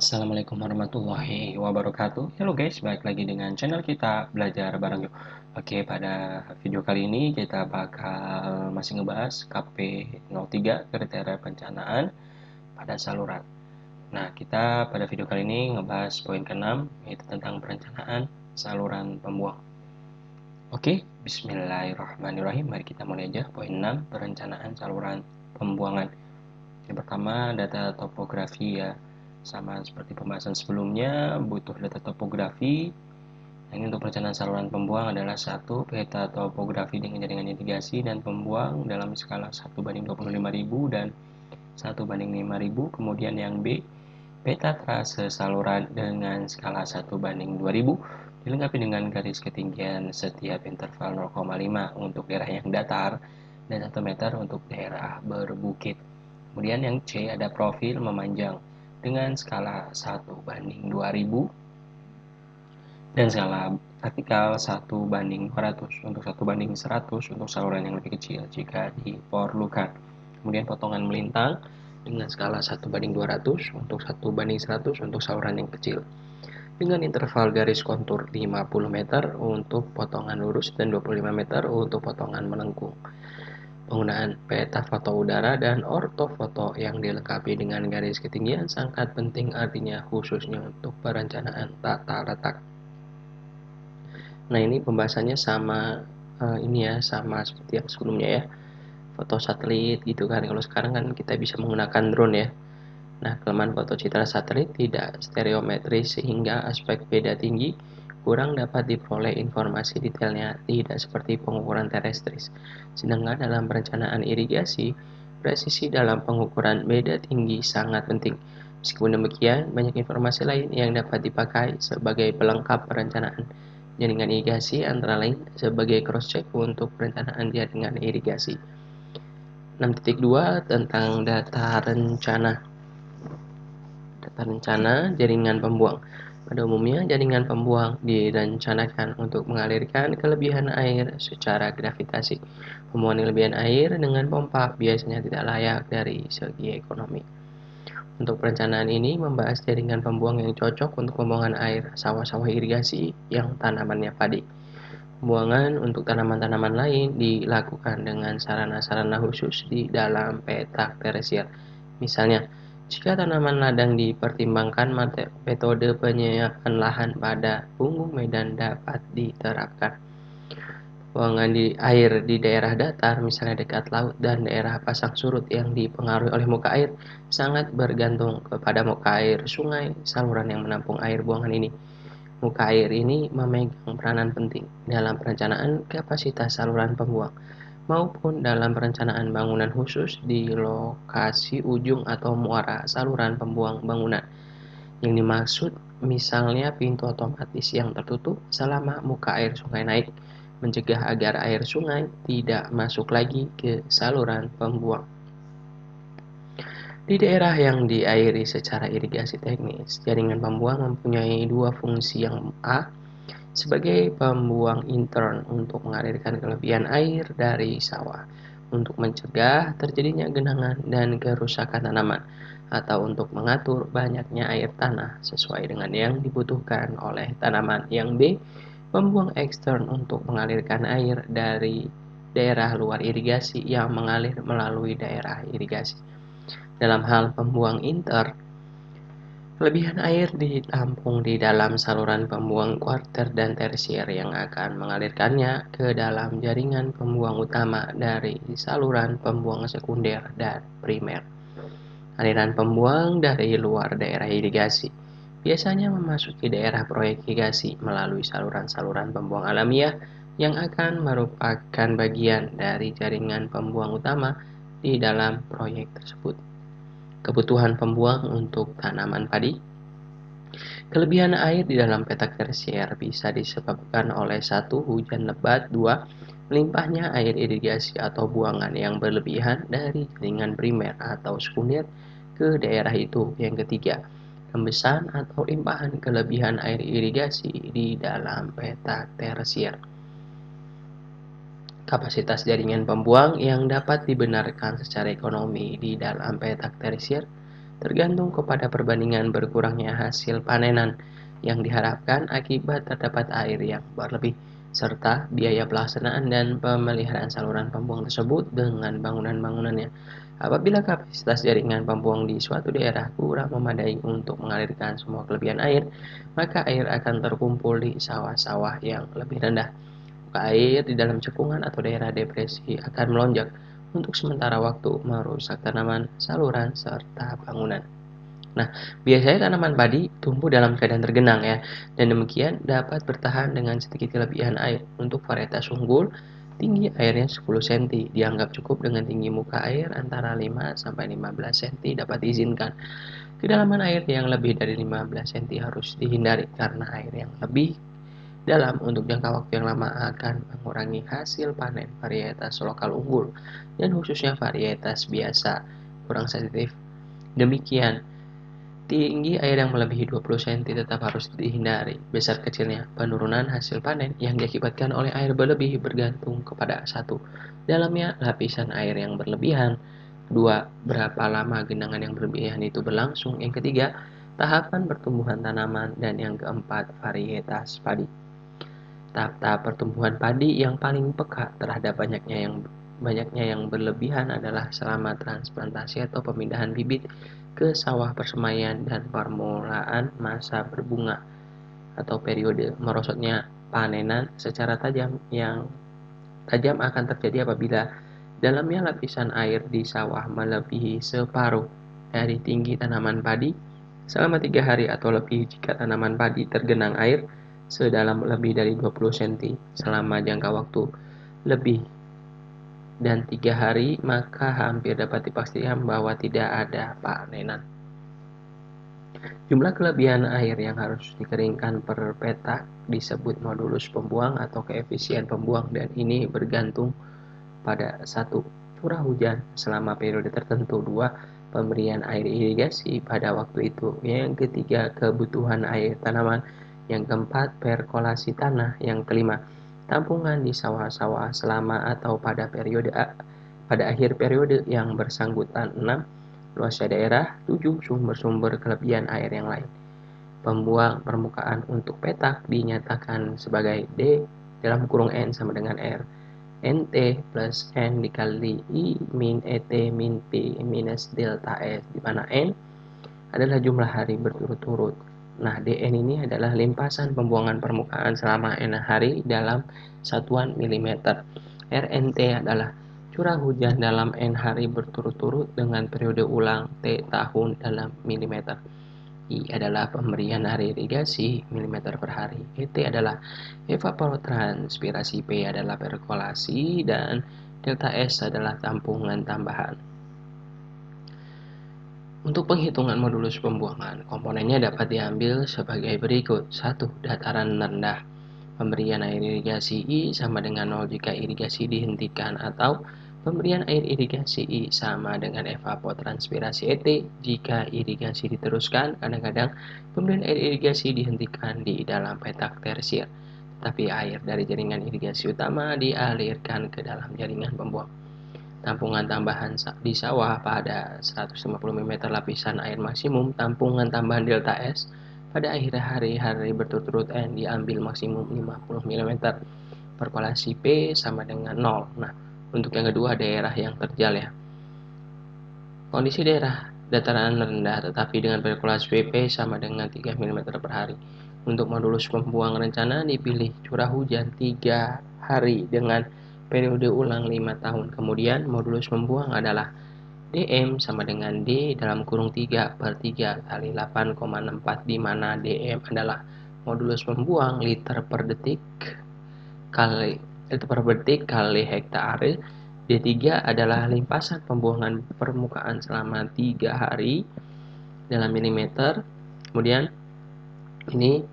Assalamualaikum warahmatullahi wabarakatuh. Halo guys, balik lagi dengan channel kita Belajar Bareng Yuk. Oke, pada video kali ini kita bakal masih ngebahas KP03 kriteria perencanaan pada saluran. Nah, kita pada video kali ini ngebahas poin ke-6 yaitu tentang perencanaan saluran pembuang. Oke, bismillahirrahmanirrahim. Mari kita mulai aja poin 6 perencanaan saluran pembuangan. Yang pertama, data topografi ya. Sama seperti pembahasan sebelumnya, butuh data topografi. Nah, ini untuk perencanaan saluran pembuang adalah satu peta topografi dengan jaringan irigasi dan pembuang dalam skala 1:25.000 dan 1:5.000. Kemudian yang B, peta trase saluran dengan skala 1:2.000 dilengkapi dengan garis ketinggian setiap interval 0,5 untuk daerah yang datar dan 1 meter untuk daerah berbukit. Kemudian yang C ada profil memanjang dengan skala 1:2000 dan skala vertikal 1:200 untuk 1:100 untuk saluran yang lebih kecil jika diperlukan. Kemudian potongan melintang dengan skala 1:200 untuk 1:100 untuk saluran yang kecil. Dengan interval garis kontur 50 meter untuk potongan lurus dan 25 meter untuk potongan melengkung. Penggunaan peta foto udara dan ortofoto yang dilengkapi dengan garis ketinggian sangat penting, artinya khususnya untuk perencanaan tata letak. Nah, ini pembahasannya sama sama seperti yang sebelumnya ya. Foto satelit gitu kan. Kalau sekarang kan kita bisa menggunakan drone ya. Nah, kelemahan foto citra satelit tidak stereometris sehingga aspek beda tinggi kurang dapat diperoleh informasi detailnya, tidak seperti pengukuran terestris. Sedangkan dalam perencanaan irigasi, presisi dalam pengukuran beda tinggi sangat penting. Meskipun demikian, banyak informasi lain yang dapat dipakai sebagai pelengkap perencanaan jaringan irigasi, antara lain sebagai cross-check untuk perencanaan jaringan irigasi. 6.2 tentang data rencana. Data rencana jaringan pembuang. Pada umumnya, jaringan pembuang direncanakan untuk mengalirkan kelebihan air secara gravitasi. Pembuangan kelebihan air dengan pompa biasanya tidak layak dari segi ekonomi. Untuk perencanaan ini membahas jaringan pembuang yang cocok untuk pembuangan air sawah-sawah irigasi yang tanamannya padi. Pembuangan untuk tanaman-tanaman lain dilakukan dengan sarana-sarana khusus di dalam petak tersier. Misalnya, jika tanaman ladang dipertimbangkan, metode penyiapan lahan pada punggung medan dapat diterapkan. Pembuangan air di daerah datar, misalnya dekat laut dan daerah pasang surut yang dipengaruhi oleh muka air, sangat bergantung kepada muka air sungai, saluran yang menampung air buangan ini. Muka air ini memegang peranan penting dalam perencanaan kapasitas saluran pembuang maupun dalam perencanaan bangunan khusus di lokasi ujung atau muara saluran pembuang bangunan. Yang dimaksud misalnya pintu otomatis yang tertutup selama muka air sungai naik, mencegah agar air sungai tidak masuk lagi ke saluran pembuang. Di daerah yang diairi secara irigasi teknis, jaringan pembuang mempunyai dua fungsi. Yang A, sebagai pembuang intern untuk mengalirkan kelebihan air dari sawah, untuk mencegah terjadinya genangan dan kerusakan tanaman, atau untuk mengatur banyaknya air tanah sesuai dengan yang dibutuhkan oleh tanaman. Yang B, pembuang ekstern untuk mengalirkan air dari daerah luar irigasi yang mengalir melalui daerah irigasi. Dalam hal pembuang inter, kelebihan air ditampung di dalam saluran pembuang kuarter dan tersier yang akan mengalirkannya ke dalam jaringan pembuang utama dari saluran pembuang sekunder dan primer. Aliran pembuang dari luar daerah irigasi biasanya memasuki daerah proyek irigasi melalui saluran-saluran pembuang alamiah yang akan merupakan bagian dari jaringan pembuang utama di dalam proyek tersebut. Kebutuhan pembuang untuk tanaman padi. Kelebihan air di dalam petak tersier bisa disebabkan oleh 1. Hujan lebat, 2. Melimpahnya air irigasi atau buangan yang berlebihan dari jaringan primer atau sekunder ke daerah itu. Yang ketiga, rembesan atau limpahan kelebihan air irigasi di dalam petak tersier. Kapasitas jaringan pembuang yang dapat dibenarkan secara ekonomi di dalam petak tersier tergantung kepada perbandingan berkurangnya hasil panenan yang diharapkan akibat terdapat air yang berlebih, serta biaya pelaksanaan dan pemeliharaan saluran pembuang tersebut dengan bangunan-bangunannya. Apabila kapasitas jaringan pembuang di suatu daerah kurang memadai untuk mengalirkan semua kelebihan air, maka air akan terkumpul di sawah-sawah yang lebih rendah. Air di dalam cekungan atau daerah depresi akan melonjak untuk sementara waktu merusak tanaman, saluran, serta bangunan. Nah, biasanya tanaman padi tumbuh dalam keadaan tergenang ya, dan demikian dapat bertahan dengan sedikit kelebihan air. Untuk varietas unggul, tinggi airnya 10 cm dianggap cukup dengan tinggi muka air antara 5 sampai 15 cm dapat diizinkan. Kedalaman air yang lebih dari 15 cm harus dihindari karena air yang lebih dalam untuk jangka waktu yang lama akan mengurangi hasil panen varietas lokal unggul dan khususnya varietas biasa kurang sensitif. Demikian, tinggi air yang melebihi 20 cm tetap harus dihindari. Besar kecilnya penurunan hasil panen yang diakibatkan oleh air berlebih bergantung kepada satu, dalamnya lapisan air yang berlebihan, dua, berapa lama genangan yang berlebihan itu berlangsung, yang ketiga, tahapan pertumbuhan tanaman, dan yang keempat, varietas padi. Tahap-tahap pertumbuhan padi yang paling peka terhadap banyaknya yang berlebihan adalah selama transplantasi atau pemindahan bibit ke sawah persemaian dan permulaan masa berbunga atau periode merosotnya panenan secara tajam. Yang tajam akan terjadi apabila dalamnya lapisan air di sawah melebihi separuh dari tinggi tanaman padi selama 3 hari atau lebih jika tanaman padi tergenang air sedalam lebih dari 20 cm selama jangka waktu lebih dan 3 hari, maka hampir dapat dipastikan bahwa tidak ada panenan. Jumlah kelebihan air yang harus dikeringkan per petak disebut modulus pembuang atau koefisien pembuang, dan ini bergantung pada satu, curah hujan selama periode tertentu, dua, pemberian air irigasi pada waktu itu, yang ketiga, kebutuhan air tanaman, yang keempat, perkolasi tanah, yang kelima, tampungan di sawah-sawah selama atau pada akhir periode yang bersangkutan, 6, luasnya daerah, 7, sumber-sumber kelebihan air yang lain. Pembuang permukaan untuk petak dinyatakan sebagai D dalam kurung N sama dengan R NT plus N dikali I min ET min P minus delta S, di mana N adalah jumlah hari berturut-turut. Nah, DN ini adalah limpasan pembuangan permukaan selama N hari dalam satuan milimeter. RNT adalah curah hujan dalam N hari berturut-turut dengan periode ulang T tahun dalam milimeter. I adalah pemberian air irigasi milimeter per hari. ET adalah evapotranspirasi. P adalah perkolasi, dan delta S adalah tampungan tambahan. Untuk penghitungan modulus pembuangan, komponennya dapat diambil sebagai berikut. 1. Dataran rendah. Pemberian air irigasi I sama dengan 0 jika irigasi dihentikan, atau pemberian air irigasi I sama dengan evapotranspirasi ET jika irigasi diteruskan. Kadang-kadang pemberian air irigasi dihentikan di dalam petak tersier, tetapi air dari jaringan irigasi utama dialirkan ke dalam jaringan pembuang. Tampungan tambahan di sawah pada 150 mm lapisan air maksimum. Tampungan tambahan delta S pada akhir hari berturut-turut N diambil maksimum 50 mm. Perkolasi P sama dengan 0. Nah, untuk yang kedua, daerah yang terjal ya. Kondisi daerah dataran rendah tetapi dengan perkolasi PP sama dengan 3 mm per hari. Untuk modulus pembuang rencana dipilih curah hujan 3 hari dengan periode ulang 5 tahun. Kemudian modulus pembuang adalah dm sama dengan D dalam kurung 3 per 3 kali 8,64, di mana dm adalah modulus pembuang liter per detik kali hektare. D3 adalah limpasan pembuangan permukaan selama 3 hari dalam milimeter. Kemudian ini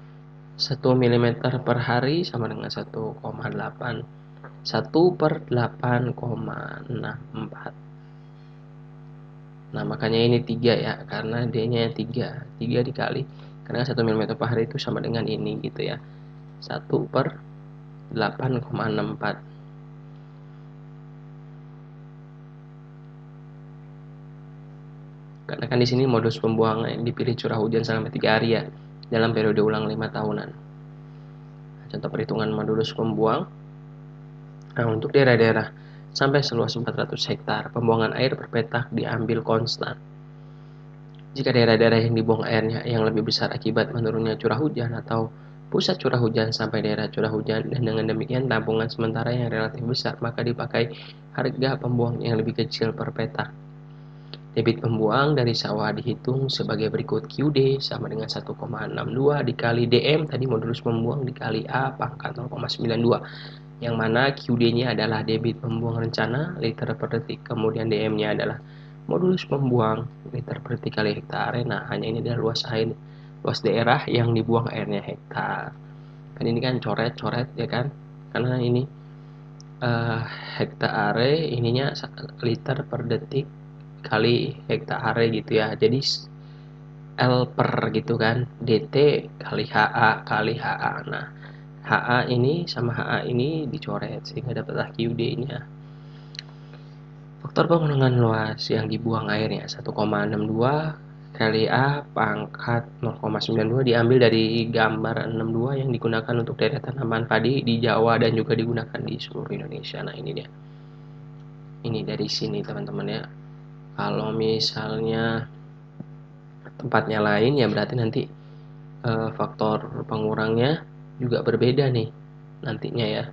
1 mm per hari sama dengan 1,8 1 per 8,64. Nah, makanya ini 3 ya, karena D-nya 3 dikali, karena 1 mm per hari itu sama dengan ini gitu ya, 1 per 8,64. Karena kan di sini modus pembuangan yang dipilih curah hujan selama 3 hari ya, dalam periode ulang 5 tahunan. Contoh perhitungan modulus pembuang. Nah, untuk daerah-daerah sampai seluas 400 hektar, pembuangan air per petak diambil konstan. Jika daerah-daerah yang dibuang airnya yang lebih besar akibat menurunnya curah hujan atau pusat curah hujan sampai daerah curah hujan dan dengan demikian tampungan sementara yang relatif besar, maka dipakai harga pembuang yang lebih kecil per petak. Debit pembuang dari sawah dihitung sebagai berikut. QD sama dengan 1,62 dikali DM tadi modulus pembuang dikali A pangkat 0,92, yang mana QD-nya adalah debit pembuang rencana liter per detik, kemudian DM-nya adalah modulus pembuang liter per detik kali hektare. Nah, hanya ini adalah luas air, luas daerah yang dibuang airnya hektar. Kan ini kan coret-coret ya kan, karena ini hektare ininya liter per detik kali hektare gitu ya, jadi L per gitu kan, DT kali HA kali HA. Nah, HA ini sama HA ini dicoret sehingga dapatlah QD nya. Faktor pengurangan luas yang dibuang airnya 1,62 kali A pangkat 0,92 diambil dari gambar 62 yang digunakan untuk daerah tanaman padi di Jawa dan juga digunakan di seluruh Indonesia. Nah, ini dia. Ini dari sini teman-teman ya. Kalau misalnya tempatnya lain ya berarti nanti faktor pengurangnya juga berbeda nih nantinya ya.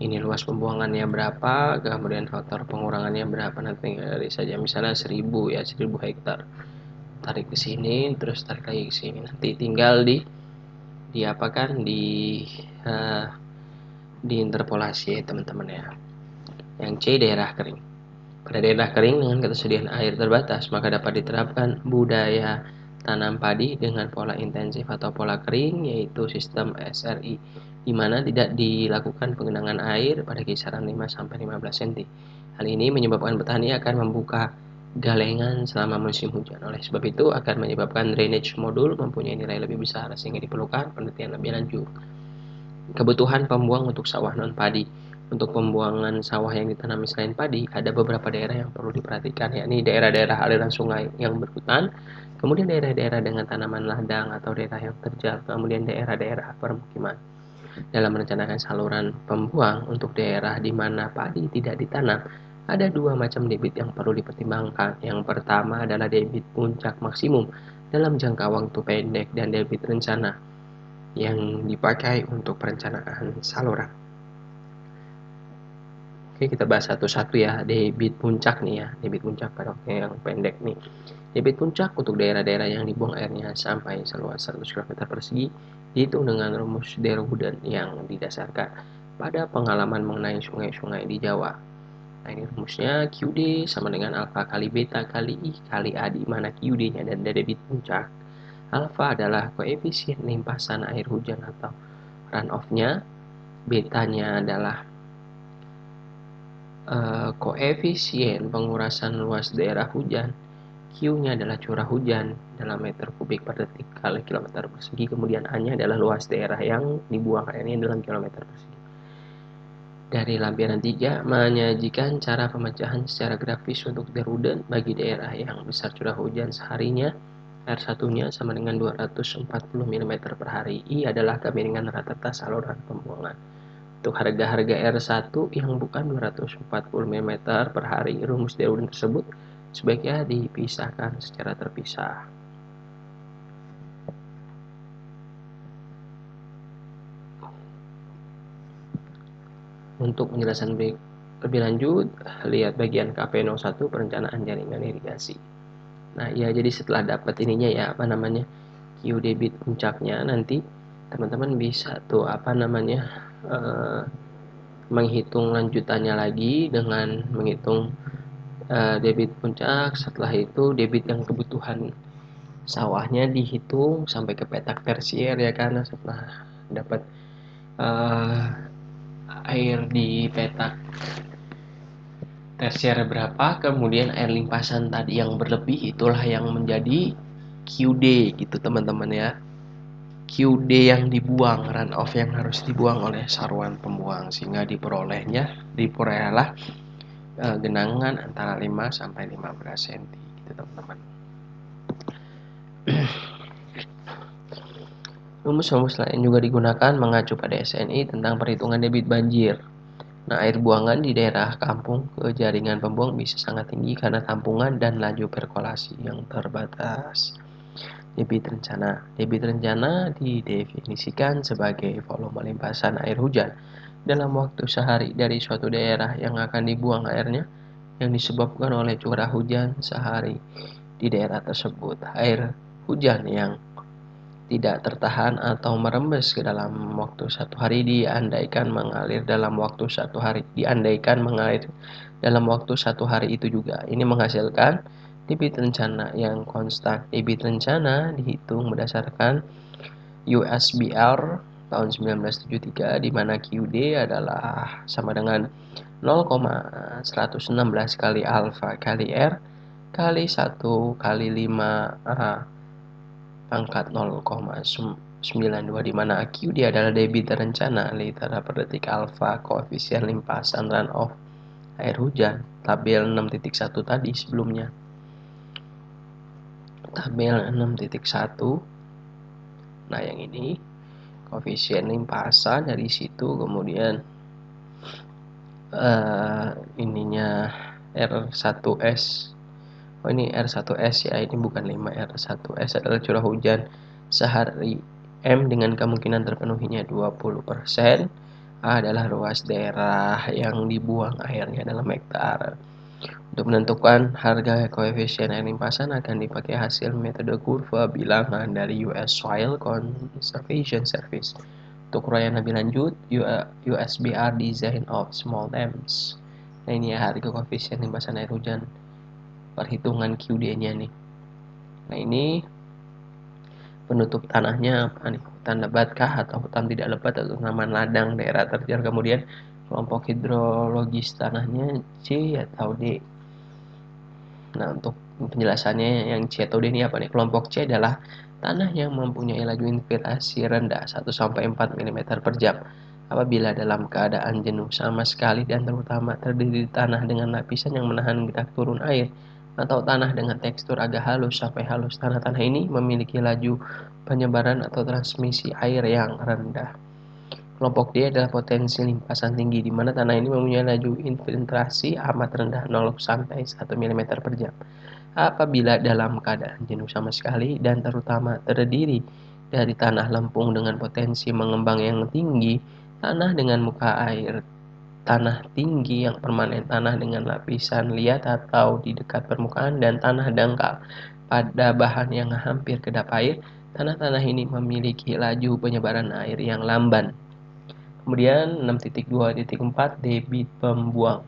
Ini luas pembuangannya berapa, kemudian faktor pengurangannya berapa, nanti dari saja misalnya 1000 ya, 1000 hektar. Tarik ke sini, terus tarik lagi ke sini. Nanti tinggal di apa kan di interpolasi ya teman-teman ya. Yang C daerah kering. Pada daerah kering dengan ketersediaan air terbatas, maka dapat diterapkan budaya tanam padi dengan pola intensif atau pola kering, yaitu sistem SRI, di mana tidak dilakukan penggenangan air pada kisaran 5-15 cm. Hal ini menyebabkan petani akan membuka galengan selama musim hujan. Oleh sebab itu, akan menyebabkan drainage modul mempunyai nilai lebih besar, sehingga diperlukan penelitian lebih lanjut. Kebutuhan pembuang untuk sawah non-padi. Untuk pembuangan sawah yang ditanami selain padi, ada beberapa daerah yang perlu diperhatikan, yakni daerah-daerah aliran sungai yang berhutan, kemudian daerah-daerah dengan tanaman ladang atau daerah yang terjal, kemudian daerah-daerah permukiman. Dalam merencanakan saluran pembuang untuk daerah di mana padi tidak ditanam, ada dua macam debit yang perlu dipertimbangkan. Yang pertama adalah debit puncak maksimum dalam jangka waktu pendek dan debit rencana yang dipakai untuk perencanaan saluran. Oke, kita bahas satu-satu ya. Debit puncak nih ya, debit puncak pada waktu yang pendek nih. Debit puncak untuk daerah-daerah yang dibuang airnya sampai seluas 100 km persegi dihitung dengan rumus Derwooden yang didasarkan pada pengalaman mengenai sungai-sungai di Jawa. Nah, ini rumusnya QD sama dengan alfa kali beta kali I kali A, di mana QD-nya dan debit puncak. Alfa adalah koefisien limpasan air hujan atau runoff-nya, betanya adalah koefisien pengurasan luas daerah hujan, Q-nya adalah curah hujan dalam meter kubik per detik kali kilometer persegi, kemudian A-nya adalah luas daerah yang dibuang airnya dalam kilometer persegi. Dari lampiran 3 menyajikan cara pemecahan secara grafis untuk Derwooden bagi daerah yang besar curah hujan seharinya. R1-nya sama dengan 240 mm per hari. I adalah kemiringan rata-rata saluran pembuangan. Untuk harga-harga R1 yang bukan 240 mm per hari, rumus Derwooden tersebut sebaiknya dipisahkan secara terpisah. Untuk penjelasan lebih lanjut, lihat bagian KP01 perencanaan jaringan irigasi. Nah, ya jadi setelah dapat ininya ya, apa namanya, Q debit puncaknya, nanti teman-teman bisa tuh apa namanya menghitung lanjutannya lagi dengan menghitung debit puncak. Setelah itu debit yang kebutuhan sawahnya dihitung sampai ke petak tersier ya, karena setelah dapat air di petak tersier berapa, kemudian air limpasan tadi yang berlebih itulah yang menjadi QD gitu teman-teman ya. QD yang dibuang, runoff yang harus dibuang oleh saluran pembuang, sehingga diperolehlah genangan antara 5 sampai 15 cm gitu teman-teman. Rumus-rumus lain juga digunakan mengacu pada SNI tentang perhitungan debit banjir. Nah, air buangan di daerah kampung ke jaringan pembuang bisa sangat tinggi karena tampungan dan laju perkolasi yang terbatas. Debit rencana. Debit rencana didefinisikan sebagai volume limpasan air hujan dalam waktu sehari dari suatu daerah yang akan dibuang airnya yang disebabkan oleh curah hujan sehari di daerah tersebut. Air hujan yang tidak tertahan atau merembes ke dalam waktu satu hari diandaikan mengalir dalam waktu satu hari itu juga. Ini menghasilkan debit rencana yang konstan. Debit rencana dihitung berdasarkan USBR tahun 1973 di mana QD adalah sama dengan 0,116 kali alfa kali R kali 1 kali 5 pangkat 0,92 di mana QD adalah debit rencana liter per detik alfa koefisien limpasan runoff air hujan tabel 6.1 tadi sebelumnya. Tabel 6.1. Nah, yang ini koefisien limpasan dari situ, kemudian ininya R1S. Oh, ini R1S ya, ini bukan 5. R1S adalah curah hujan sehari M dengan kemungkinan terpenuhinya 20%. A adalah luas daerah yang dibuang airnya dalam hektar. Untuk menentukan harga koefisien air limpasan akan dipakai hasil metode kurva bilangan dari US Soil Conservation Service. Untuk uraian lebih lanjut, USBR Design of Small Dams. Nah, ini ya harga koefisien limpasan air hujan. Perhitungan QD-nya nih. Nah, ini penutup tanahnya apa nih? Hutan lebat kah atau hutan tidak lebat atau tanaman ladang daerah terjal. Kemudian kelompok hidrologis tanahnya C atau D. Nah, untuk penjelasannya yang C atau D ini apa nih? Kelompok C adalah tanah yang mempunyai laju infiltrasi rendah 1-4 mm per jam apabila dalam keadaan jenuh sama sekali dan terutama terdiri tanah dengan lapisan yang menahan gerak turun air atau tanah dengan tekstur agak halus sampai halus. Tanah-tanah ini memiliki laju penyebaran atau transmisi air yang rendah. Kelompok D adalah potensi limpasan tinggi di mana tanah ini mempunyai laju infiltrasi amat rendah 0-1 mm per jam. Apabila dalam keadaan jenuh sama sekali dan terutama terdiri dari tanah lempung dengan potensi mengembang yang tinggi, tanah dengan muka air tanah tinggi yang permanen, tanah dengan lapisan liat atau di dekat permukaan, dan tanah dangkal pada bahan yang hampir kedap air. Tanah-tanah ini memiliki laju penyebaran air yang lamban. Kemudian 6.2.4 debit pembuang.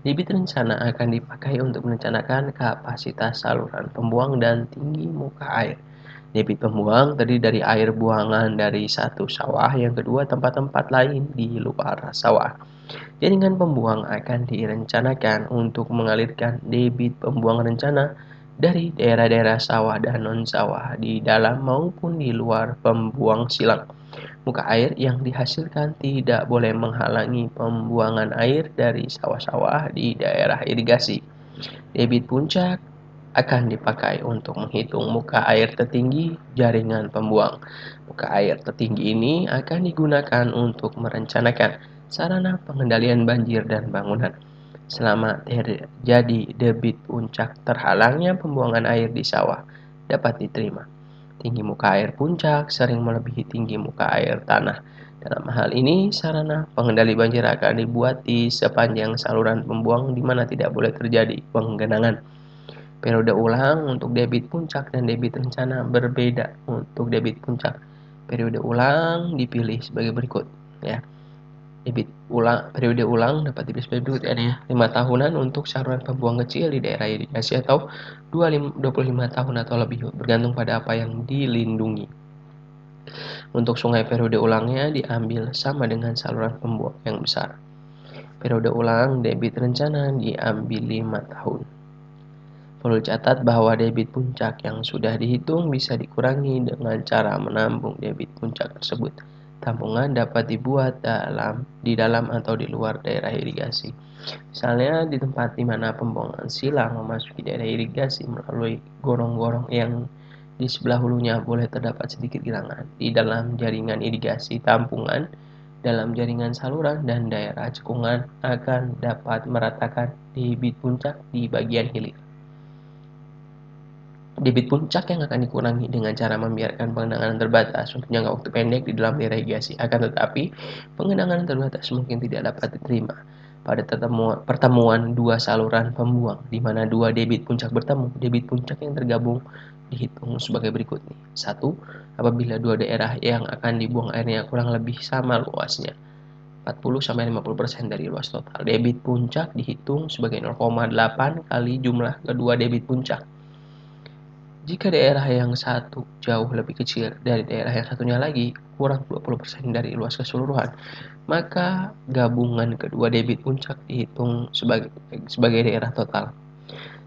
Debit rencana akan dipakai untuk merencanakan kapasitas saluran pembuang dan tinggi muka air. Debit pembuang terdiri dari air buangan dari satu sawah, yang kedua tempat-tempat lain di luar sawah. Jaringan pembuang akan direncanakan untuk mengalirkan debit pembuang rencana dari daerah-daerah sawah dan non-sawah di dalam maupun di luar pembuang silang. Muka air yang dihasilkan tidak boleh menghalangi pembuangan air dari sawah-sawah di daerah irigasi. Debit puncak akan dipakai untuk menghitung muka air tertinggi jaringan pembuang. Muka air tertinggi ini akan digunakan untuk merencanakan sarana pengendalian banjir dan bangunan. Selama terjadi debit puncak, terhalangnya pembuangan air di sawah dapat diterima. Tinggi muka air puncak sering melebihi tinggi muka air tanah. Dalam hal ini, sarana pengendali banjir akan dibuat di sepanjang saluran pembuang di mana tidak boleh terjadi penggenangan. Periode ulang untuk debit puncak dan debit rencana berbeda. Untuk debit puncak, periode ulang dipilih sebagai berikut ya. Periode ulang dapat dipilih sebagai berikut ya. 5 tahunan untuk saluran pembuang kecil di daerah irigasi atau 25 tahun atau lebih bergantung pada apa yang dilindungi. Untuk sungai, periode ulangnya diambil sama dengan saluran pembuang yang besar. Periode ulang debit rencana diambil 5 tahun. Perlu catat bahwa debit puncak yang sudah dihitung bisa dikurangi dengan cara menambung debit puncak tersebut. Tampungan dapat dibuat di dalam atau di luar daerah irigasi. Misalnya di tempat di mana pembuangan silang memasuki daerah irigasi melalui gorong-gorong yang di sebelah hulunya boleh terdapat sedikit genangan. Di dalam jaringan irigasi tampungan, dalam jaringan saluran dan daerah cekungan akan dapat meratakan debit puncak di bagian hilir. Debit puncak yang akan dikurangi dengan cara membiarkan pengenangan terbatas untuk jangka waktu pendek di dalam daerah irigasi. Akan tetapi, pengenangan terbatas mungkin tidak dapat diterima pada pertemuan dua saluran pembuang, di mana dua debit puncak bertemu. Debit puncak yang tergabung dihitung sebagai berikut nih. 1. Apabila dua daerah yang akan dibuang airnya kurang lebih sama luasnya, 40-50% dari luas total. Debit puncak dihitung sebagai 0,8 kali jumlah kedua debit puncak. Jika daerah yang satu jauh lebih kecil dari daerah yang satunya lagi, kurang 20% dari luas keseluruhan, maka gabungan kedua debit puncak dihitung sebagai daerah total.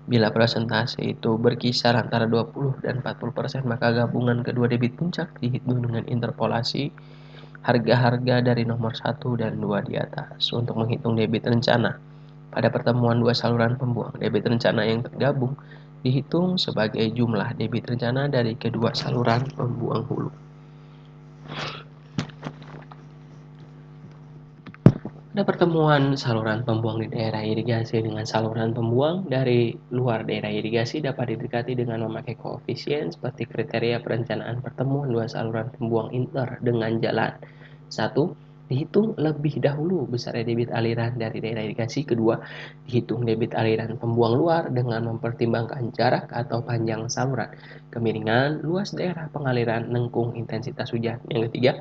Bila persentase itu berkisar antara 20 dan 40%, maka gabungan kedua debit puncak dihitung dengan interpolasi harga-harga dari nomor 1 dan 2 di atas. Untuk menghitung debit rencana, pada pertemuan dua saluran pembuang, debit rencana yang tergabung dihitung sebagai jumlah debit rencana dari kedua saluran pembuang hulu. Pada pertemuan saluran pembuang di daerah irigasi dengan saluran pembuang dari luar daerah irigasi dapat didekati dengan memakai koefisien seperti kriteria perencanaan pertemuan dua saluran pembuang inter dengan jalan. 1. Dihitung lebih dahulu besarnya debit aliran dari daerah irigasi. Kedua, dihitung debit aliran pembuang luar dengan mempertimbangkan jarak atau panjang saluran, kemiringan, luas daerah pengaliran, lengkung, intensitas hujan. Yang ketiga,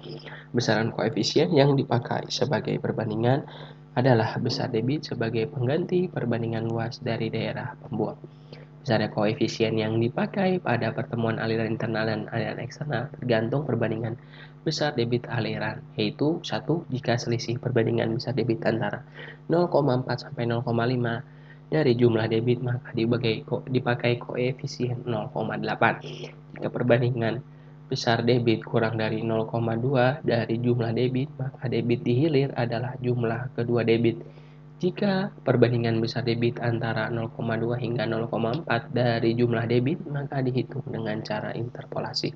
besaran koefisien yang dipakai sebagai perbandingan adalah besar debit sebagai pengganti perbandingan luas dari daerah pembuang. Besarnya koefisien yang dipakai pada pertemuan aliran internal dan aliran eksternal tergantung perbandingan besar debit aliran, yaitu 1. Jika selisih perbandingan besar debit antara 0,4 sampai 0,5 dari jumlah debit, maka dipakai koefisien 0,8. Jika perbandingan besar debit kurang dari 0,2 dari jumlah debit, maka debit dihilir adalah jumlah kedua debit. Jika perbandingan besar debit antara 0,2 hingga 0,4 dari jumlah debit, maka dihitung dengan cara interpolasi.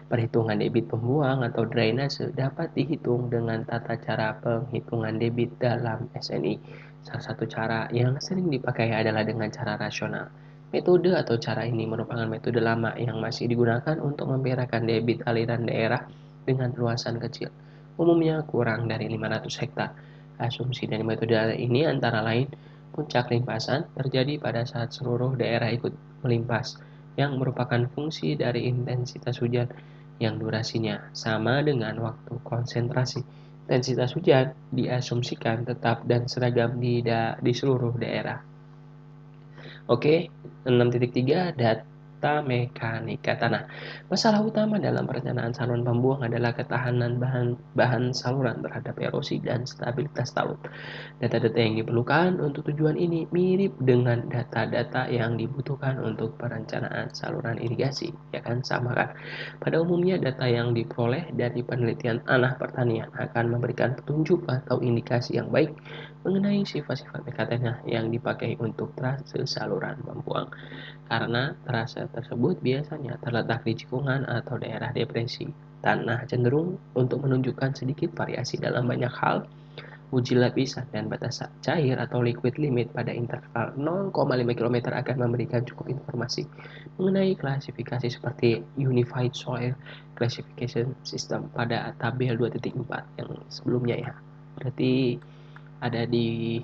Perhitungan debit pembuang atau drainase dapat dihitung dengan tata cara penghitungan debit dalam SNI. Salah satu cara yang sering dipakai adalah dengan cara rasional. Metode atau cara ini merupakan metode lama yang masih digunakan untuk membedakan debit aliran daerah dengan luasan kecil, umumnya kurang dari 500 hektar. Asumsi dari metode ini antara lain, puncak limpasan terjadi pada saat seluruh daerah ikut melimpas, yang merupakan fungsi dari intensitas hujan yang durasinya sama dengan waktu konsentrasi. Intensitas hujan diasumsikan tetap dan seragam di seluruh daerah. Oke, 6.3 data mekanika tanah. Masalah utama dalam perencanaan saluran pembuang adalah ketahanan bahan saluran terhadap erosi dan stabilitas talut. Data-data yang diperlukan untuk tujuan ini mirip dengan data-data yang dibutuhkan untuk perencanaan saluran irigasi, ya kan? Sama kan? Pada umumnya data yang diperoleh dari penelitian tanah pertanian akan memberikan petunjuk atau indikasi yang baik mengenai sifat-sifat mekatanah yang dipakai untuk trase saluran pembuang. Karena trase tersebut biasanya terletak di cekungan atau daerah depresi, tanah cenderung untuk menunjukkan sedikit variasi dalam banyak hal. Uji lapisan dan batas cair atau liquid limit pada interval 0,5 km akan memberikan cukup informasi mengenai klasifikasi seperti Unified Soil Classification System pada tabel 2.4 yang sebelumnya ya. Berarti ada di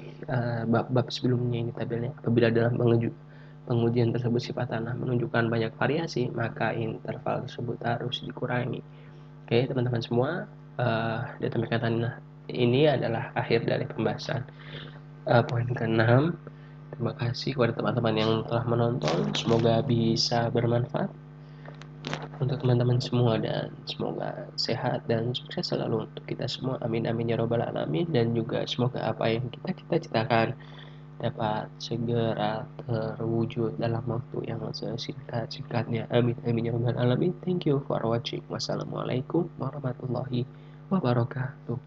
bab-bab sebelumnya ini tabelnya. Apabila dalam pengujian tersebut sifat tanah menunjukkan banyak variasi, maka interval tersebut harus dikurangi. Oke, teman-teman semua, data mekanika tanah ini adalah akhir dari pembahasan poin ke-6. Terima kasih kepada teman-teman yang telah menonton. Semoga bisa bermanfaat untuk teman-teman semua dan semoga sehat dan sukses selalu untuk kita semua. Amin amin ya robbal alamin. Dan juga semoga apa yang kita cita-citakan dapat segera terwujud dalam waktu yang sesingkat-singkatnya. Amin amin ya rabbal alamin. Thank you for watching. Wassalamualaikum warahmatullahi wabarakatuh.